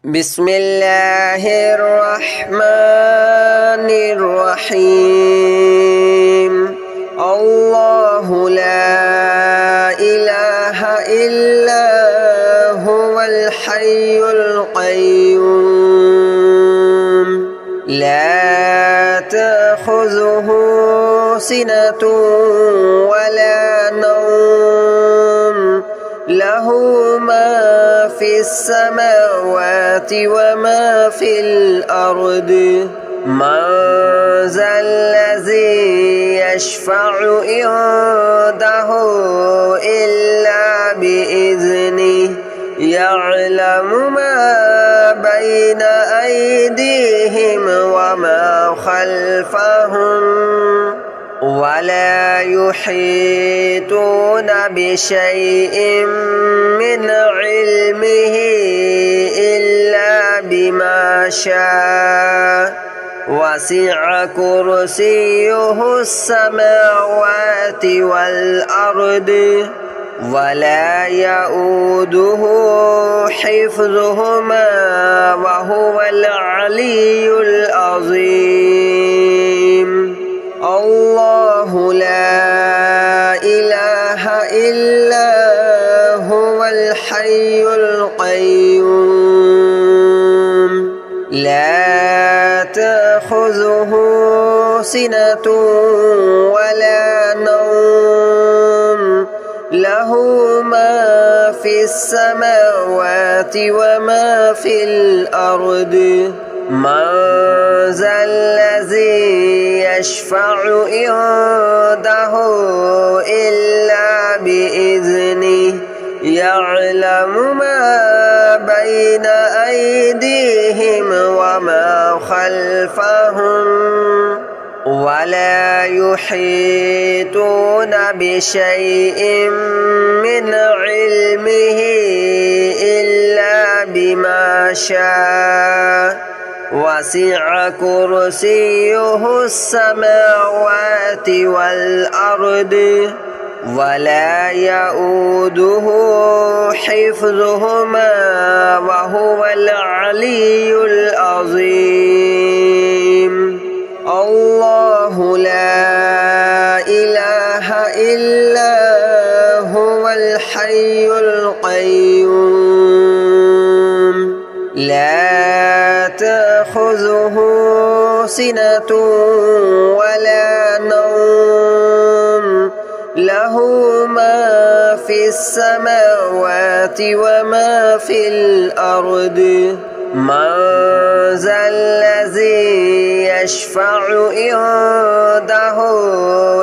بسم الله الرحمن الرحيم الله لا إله إلا هو الحي القيوم لا تأخذه سنة ولا نوم له ما في السماوات وما في الأرض من ذا الذي يشفع عنده إلا بإذنه يعلم ما بين أيديهم وما خلفهم ولا يحيطون بشيء من علمه إلا بما شاء وسع كرسيه السماوات والأرض ولا يؤوده حفظهما وهو العلي العظيم الله لا إله إلا هو الحي القيوم لا تأخذه سنة ولا نوم له ما في السماوات وما في الأرض من ذا الذي يشفع عنده إلا بإذنه يعلم ما بين أيديهم وما خلفهم ولا يحيطون بشيء من علمه إلا بما شاء وسع كرسيه السماوات والأرض ولا يؤوده حفظهما وهو العلي العظيم الله لا إله إلا هو الحي القيوم لا تأخذه سنة ولا نوم له ما في السماوات وما في الأرض من ذا الذي يشفع عنده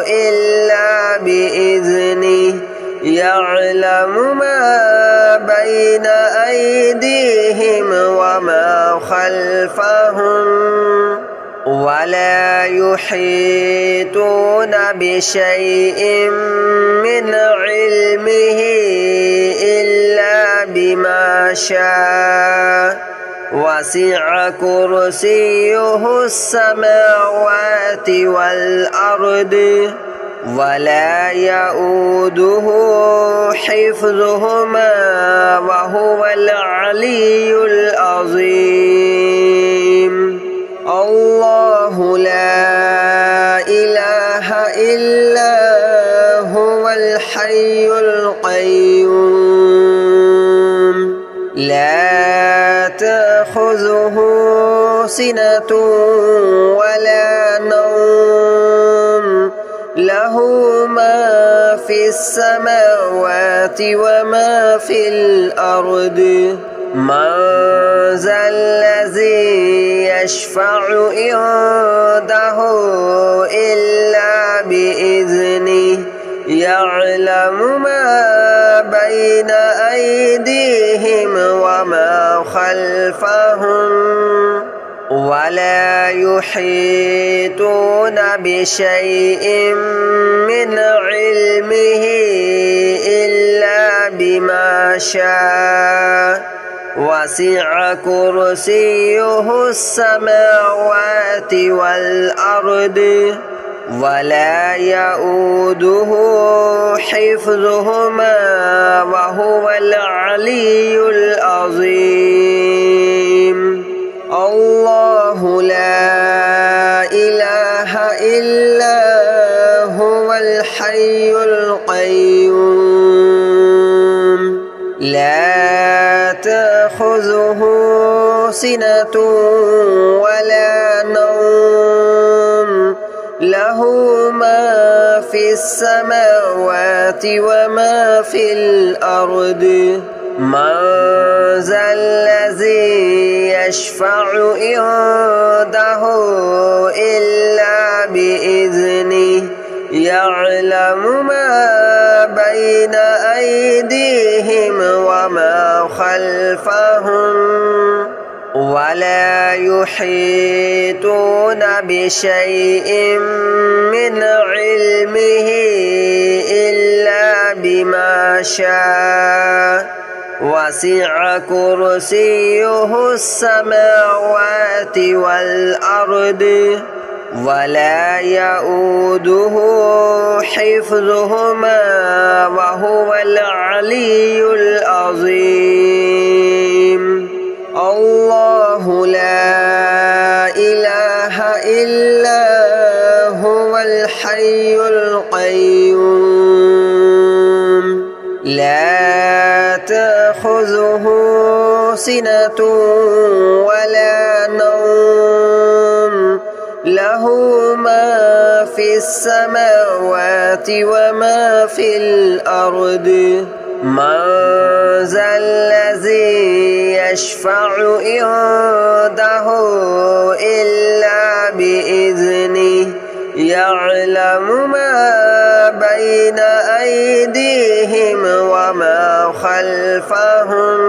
إلا بإذنه يعلم ما بين أيديهم وما خلفهم ولا يحيطون بشيء من علمه إلا بما شاء وسع كرسيه السماوات والأرض ولا يؤوده حفظهما وهو العلي العظيم الله لا إله إلا هو الحي القيوم لا تأخذه سنة ولا نوم له ما في السماوات وما في الأرض من ذا الذي يشفع عنده إلا بإذنه يعلم ما بين أيديهم وما خلفهم ولا يحيطون بشيء من علمه إلا بما شاء وسع كرسيه السماوات والأرض ولا يؤوده حفظهما وهو العلي العظيم. تأخذه سنة ولا نوم له ما في السماوات وما في الأرض من ذا الذي يشفع عنده إلا بإذنه يعلم ما بين أيديهم وما خلفهم ولا يحيطون بشيء من علمه إلا بما شاء وسع كرسيه السماوات والأرض ولا يؤوده حفظهما وهو العلي العظيم الله لا إله إلا هو الحي القيوم لا تأخذه سنة ولا نوم له ما في السماوات وما في الأرض من ذا الذي يشفع عنده إلا بإذنه يعلم ما بين أيديهم وما خلفهم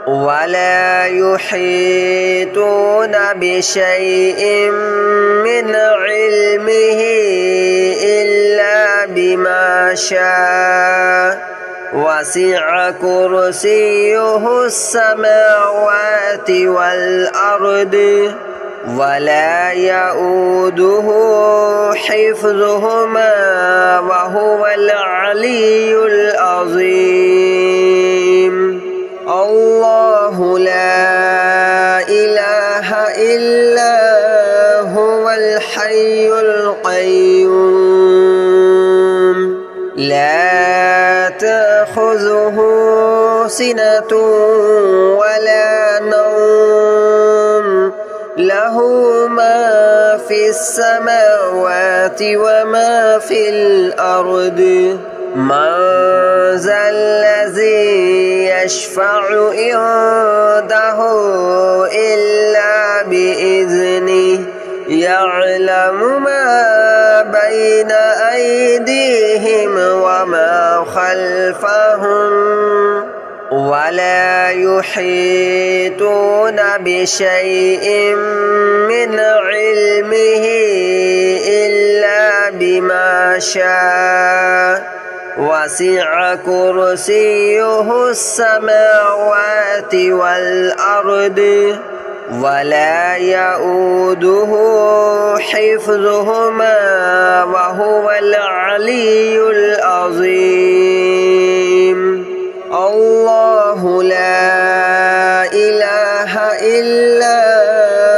ولا يحيطون بشيء من علمه إلا بما شاء وسع كرسيه السماوات والأرض ولا يؤوده حفظهما وهو العلي العظيم الله لا إله إلا هو الحي القيوم لا تأخذه سنة ولا نوم له ما في السماوات وما في الأرض من ذا الذي يشفع عنده إلا بإذنه يعلم ما بين أيديهم وما خلفهم ولا يحيطون بشيء من علمه إلا بما شاء وسع كرسيه السماوات والأرض ولا يؤوده حفظهما وهو العلي العظيم الله لا إله إلا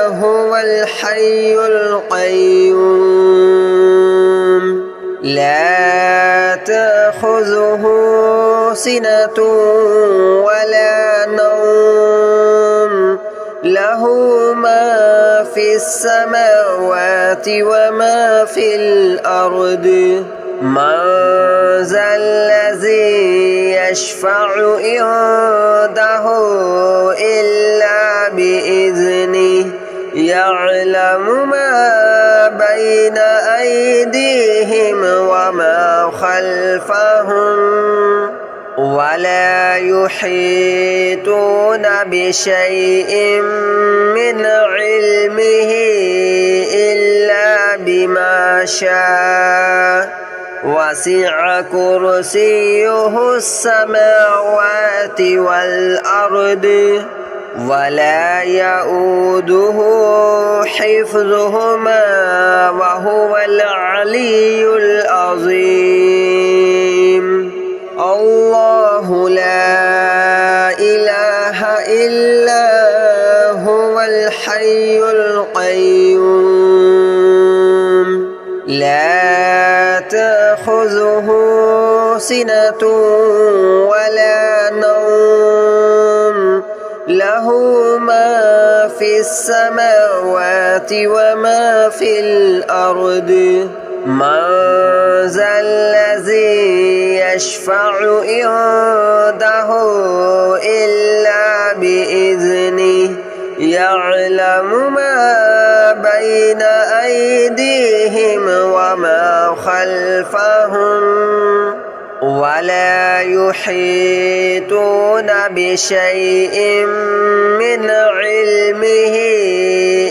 هو الحي القيوم لا تأخذه سنة ولا نوم له ما في السماوات وما في الأرض من ذا الذي يشفع عنده إلا بإذنه يعلم ما بين أيديهم وما خلفهم ولا يحيطون بشيء من علمه إلا بما شاء وسع كرسيه السماوات والأرض ولا يؤوده حفظهما وهو العلي العظيم الله لا إله إلا هو الحي القيوم لا تأخذه سنة ولا نوم له له ما في السماوات وما في الأرض من ذا الذي يشفع عنده إلا بإذنه يعلم ما بين أيديهم وما خلفهم ولا يحيطون بشيء من علمه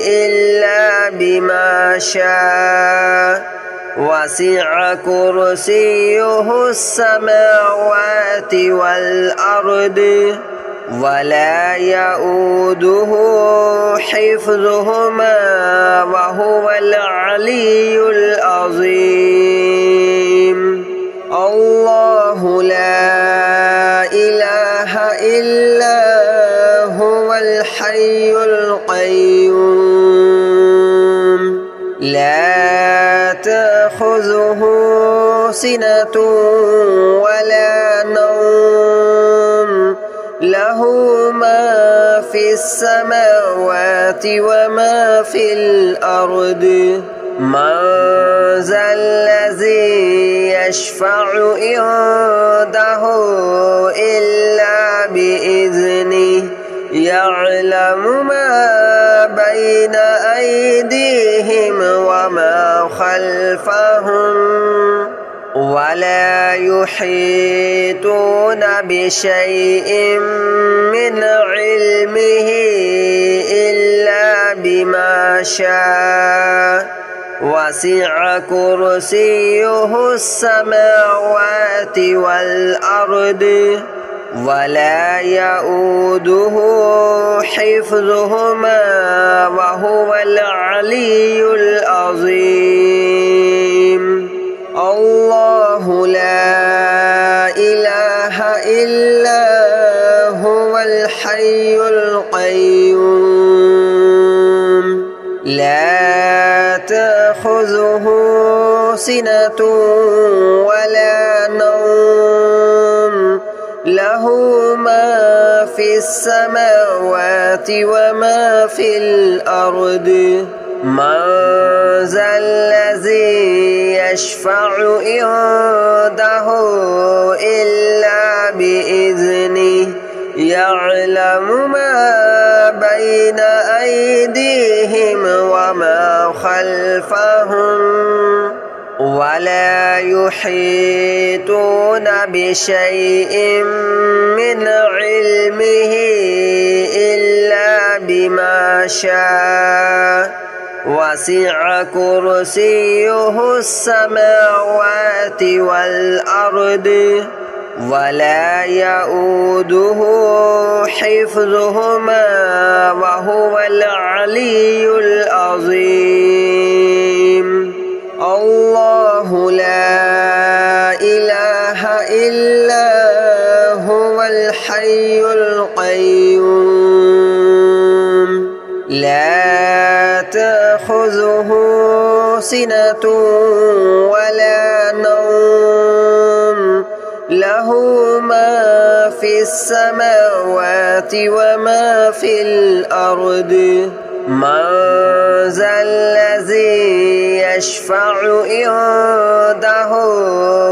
إلا بما شاء وسع كرسيه السماوات والأرض ولا يؤوده حفظهما وهو العلي العظيم الله لا إله إلا هو الحي القيوم لا تأخذه سنة ولا نوم له ما في السماوات وما في الأرض من ذا الذي يشفع عنده إلا بإذنه يعلم ما بين أيديهم وما خلفهم ولا يحيطون بشيء من علمه إلا بما شاء وسع كرسيه السماوات والأرض ولا يؤوده حفظهما وهو العلي العظيم الله لا إله إلا هو الحي القيوم لا تأخذه سنة ولا نوم له ما في السماوات وما في الأرض من ذا الذي يشفع عنده إلا بإذنه يعلم ما بين أيديهم وما خلفهم ولا يحيطون بشيء من علمه إلا بما شاء وسع كرسيه السماوات والأرض ولا يؤوده حفظهما وهو العلي العظيم الله لا إله إلا هو الحي القيوم لا تأخذه سنة ولا نوم له ما في السماوات وما في الأرض من ذا الذي يشفع عنده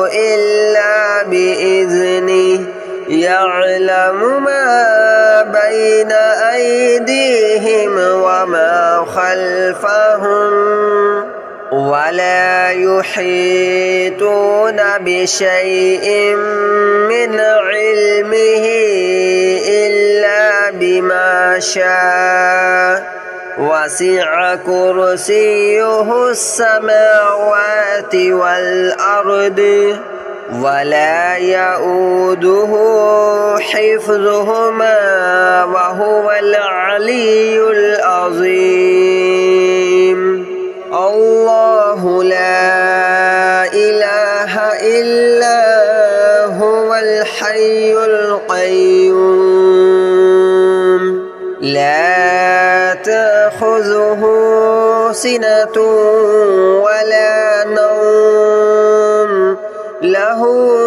إلا بإذنه يعلم ما بين أيديهم وما خلفهم ولا يحيطون بشيء من علمه إلا بما شاء وسع كرسيه السماوات والأرض ولا يؤوده حفظهما وهو العلي العظيم الله لا إله إلا هو الحي القيوم لا تأخذه سنة ولا نوم له له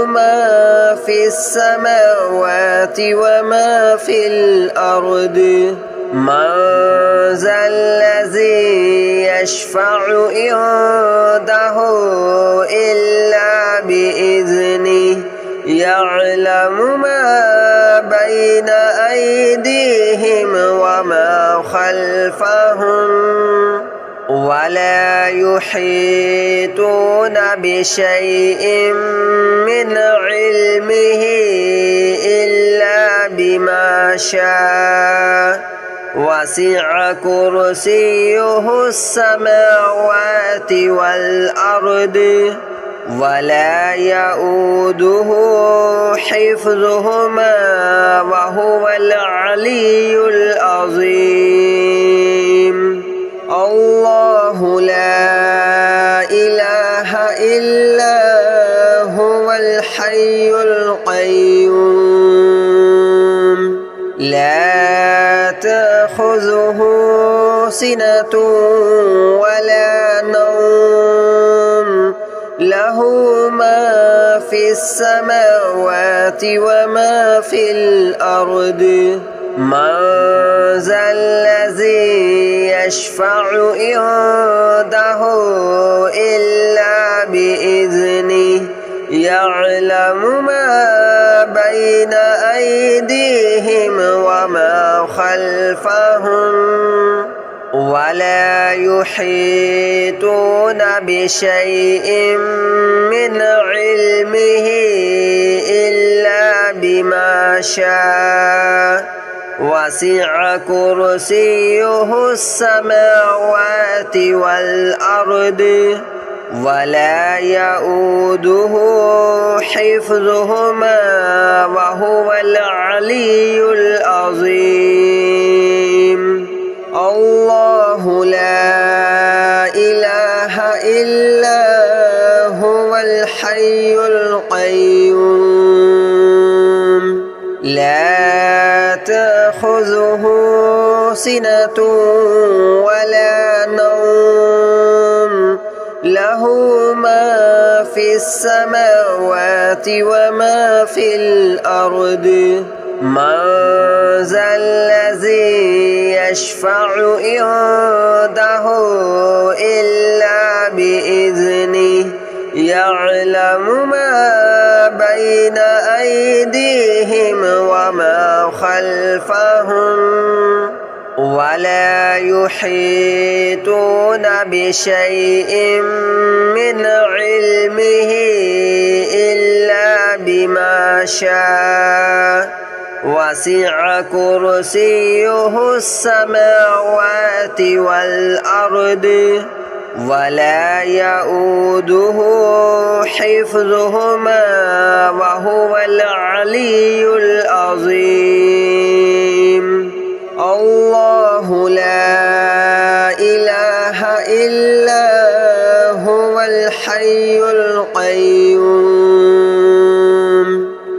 ما في السماوات وما في الأرض من ذا الذي يشفع عنده إلا بإذنه يعلم ما بين أيديهم وما خلفهم ولا يحيطون بشيء من علمه إلا بما شاء وسع كرسيه السماوات والأرض ولا يؤوده حفظهما وهو العلي العظيم الله لا إله إلا هو الحي القيوم لا تأخذه سنة ولا نوم له ما في السماوات وما في الأرض من ذا الذي يشفع عنده إلا بإذنه يعلم ما بين أيديهم وما خلفهم ولا يحيطون بشيء من علمه إلا بما شاء وسع كرسيه السماوات والأرض ولا يؤوده حفظهما وهو العلي العظيم الله لا إله إلا هو الحي القيوم لا تأخذه سنة ولا نوم له ما في السماوات وما في الأرض من ذا الذي يشفع عنده إلا بإذنه يعلم ما بين أيديهم وما خلفهم ولا يحيطون بشيء من علمه إلا بما شاء وسع كرسيه السماوات والأرض ولا يؤوده حفظهما وهو العلي العظيم الله لا إله إلا هو الحي القيوم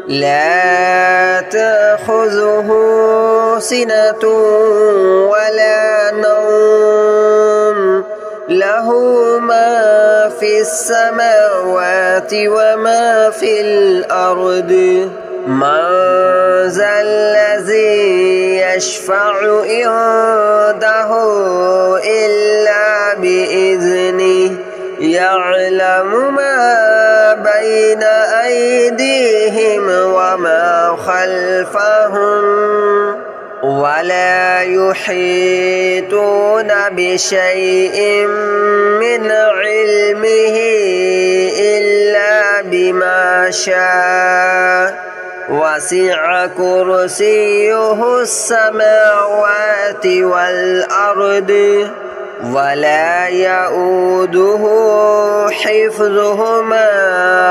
لا تأخذه سنة ولا نوم له ما في السماوات وما في الأرض من ذا الذي يشفع عنده إلا بإذنه يعلم ما بين أيديهم وما خلفهم ولا يحيطون بشيء من علمه إلا بما شاء وسع كرسيه السماوات والأرض ولا يؤوده حفظهما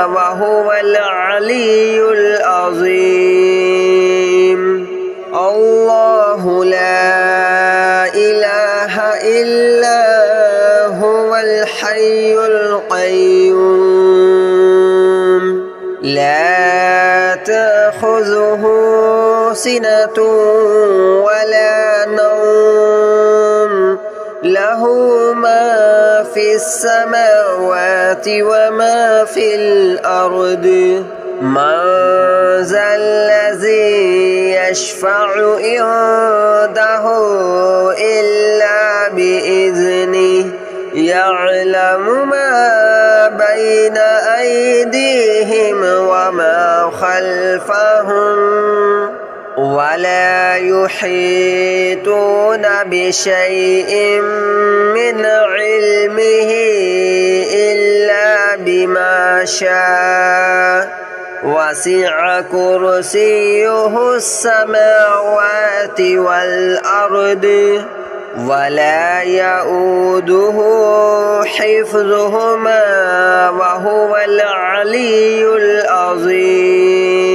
وهو العلي العظيم الله لا إله إلا هو الحي القيوم لا تأخذه سنة ولا نوم له ما في السماوات وما في الأرض من ذا الذي يشفع عنده إلا بإذنه يعلم ما بين أيديهم وما خلفهم ولا يحيطون بشيء من علمه إلا بما شاء وسع كرسيه السماوات والأرض ولا يؤوده حفظهما وهو العلي العظيم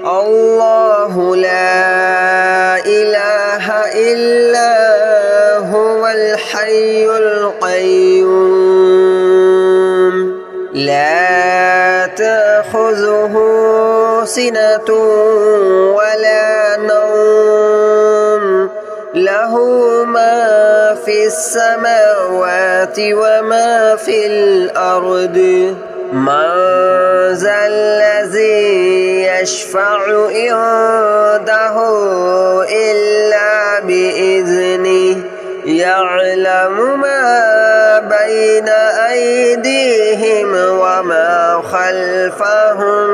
الله لا إله إلا هو الحي القيوم لا تأخذه سنة ولا نوم له ما في السماوات وما في الأرض من ذا الذي يشفع عنده إلا بإذنه يعلم ما بين أيديهم وما خلفهم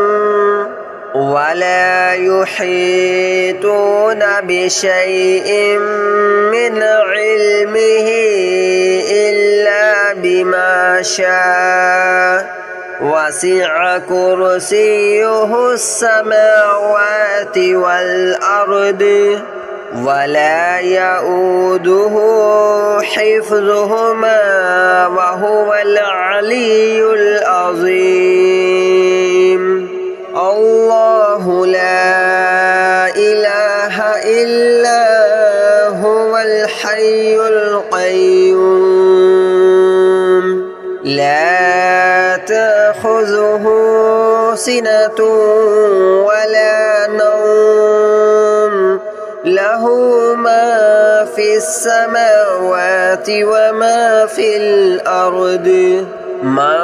ولا يحيطون بشيء من علمه إلا بما شاء وسع كرسيه السماوات والأرض ولا يؤوده حفظهما وهو العلي العظيم الله لا إله إلا هو الحي القيوم لا تأخذه سنة ولا نوم له ما في السماوات وما في الأرض من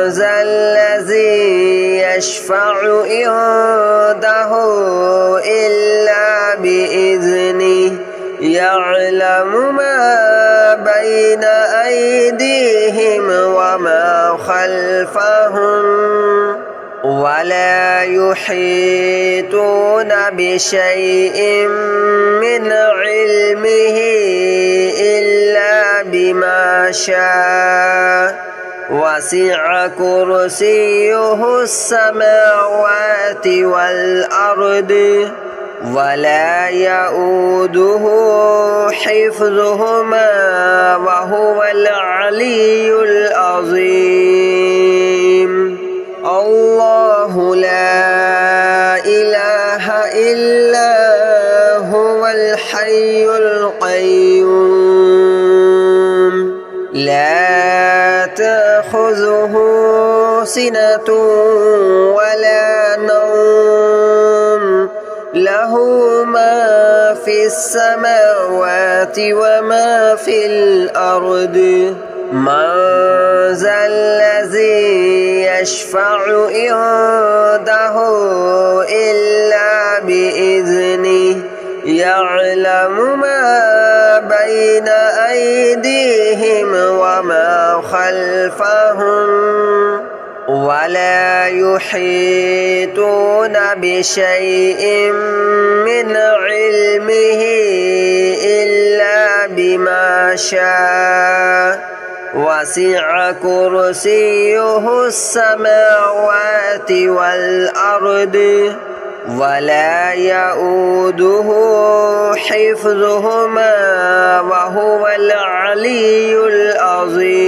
ذا الذي يشفع عنده إلا بإذنه يعلم ما بين أيديهم وما خلفهم ولا يحيطون بشيء من علمه إلا بما شاء وسع كرسيه السماوات والأرض ولا يؤوده حفظهما وهو العلي العظيم الله لا إله إلا هو الحي القيوم لا تأخذه سنة ولا نوم له ما في السماوات وما في الأرض من ذا الذي يشفع عنده إلا بإذنه يعلم ما بين أيديهم وما خلفهم ولا يحيطون بشيء من علمه إلا بما شاء وسع كرسيه السماوات والأرض ولا يؤوده حفظهما وهو العلي العظيم